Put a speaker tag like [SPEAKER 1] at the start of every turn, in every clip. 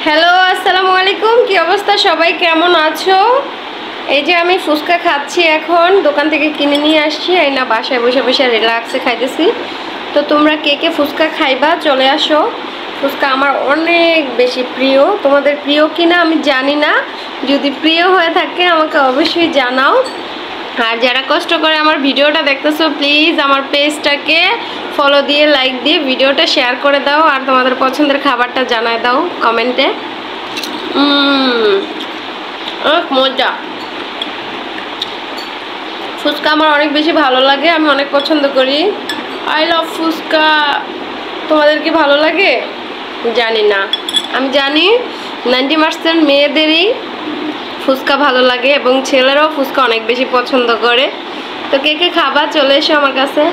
[SPEAKER 1] Hello, আসসালামু আলাইকুম। কি অবস্থা সবাই, কেমন আছো? এই যে আমি ফুচকা খাচ্ছি, এখন দোকান থেকে কিনে নিয়ে আসছি, এই না বাসায় বসে বসে রিল্যাক্সে খাইতেছি। তো তোমরা কে কে ফুচকা খাইবা চলে আসো। ফুচকা আমার অনেক বেশি প্রিয়, তোমাদের প্রিয় কিনা আমি জানি না। যদি প্রিয় হয়ে থাকে আমাকে অবশ্যই জানাও। আর যারা কষ্ট করে আমার ভিডিওটা দেখতেছো, প্লিজ আমার পেজটাকে ফলো দিয়ে লাইক দিয়ে ভিডিওটা শেয়ার করে দাও, আর তোমাদের পছন্দের খাবারটা জানায় দাও কমেন্টে। মজা। ফুচকা আমার অনেক বেশি ভালো লাগে, আমি অনেক পছন্দ করি। I love fuchka. তোমাদের কি ভালো লাগে জানি না, আমি জানি 90% মেয়েদেরই ফুচকা ভালো লাগে এবং ছেলেরাও ফুচকা অনেক বেশি পছন্দ করে। তো কে কে খাবা চলে এসো আমার কাছে।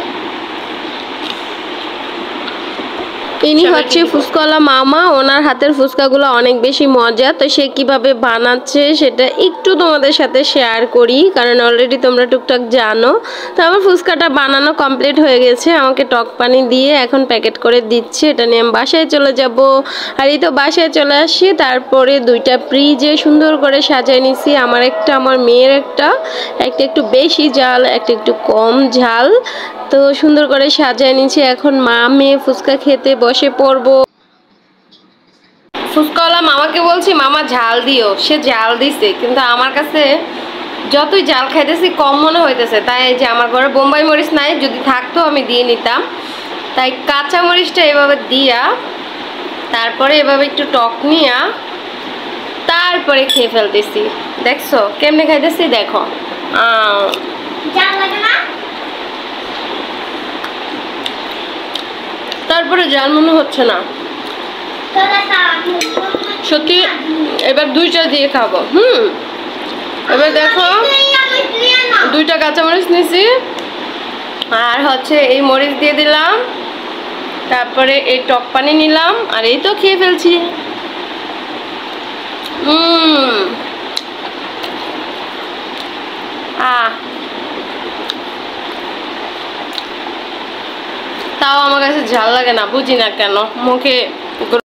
[SPEAKER 1] ইনি হচ্ছে ফুচকাওয়ালা মামা, ওনার হাতের ফুচকাগুলো অনেক বেশি মজা। তো সে কিভাবে বানাচ্ছে সেটা একটু তোমাদের সাথে শেয়ার করি, কারণ অলরেডি তোমরা টুকটাক জানো। তো আমার ফুচকাটা বানানো কমপ্লিট হয়ে গেছে, আমাকে টক পানি দিয়ে এখন প্যাকেট করে দিচ্ছে। এটা নিয়ে আমি বাসায় চলে যাব। আর এই তো বাসায় চলে আসি, তারপরে দুইটা ফ্রিজে সুন্দর করে সাজিয়ে নিছি। আমার একটা, আমার মেয়ের একটা, একটা একটু বেশি ঝাল, একটা একটু কম ঝাল। তো সুন্দর করে সাজিয়ে নিচ্ছি। এখন মা মেয়ে ফুচকা খেতে বসে পড়বো। ফুচকাওয়ালা মামাকে বলছি মামা ঝাল দিও, সে ঝাল দিছে, কিন্তু আমার কাছে যতই ঝাল খাইতেছি কম মনে হইতেছে। তাই যে আমার ঘরে বোম্বাই মরিচ নাই, যদি থাকতো আমি দিয়ে নিতাম। তাই কাঁচা মরিচটা এভাবে দিয়া, তারপরে এভাবে একটু টক নিয়া তারপরে খেয়ে ফেলতেছি। দেখছো কেমনে খাইতেছি, দেখো। তারপরে জাল মনে হচ্ছে না সত্যি। এবার দুইটা দিয়ে খাবো। এবার দেখো, দুইটা কাঁচামরিচ নিছি, আর হচ্ছে এই মরিচ দিয়ে দিলাম, তারপরে এই টক পানি নিলাম, আর এই তো খেয়ে ফেলছি। তাও আমার কাছে ঝাল লাগে না, বুঝি না কেন মুখে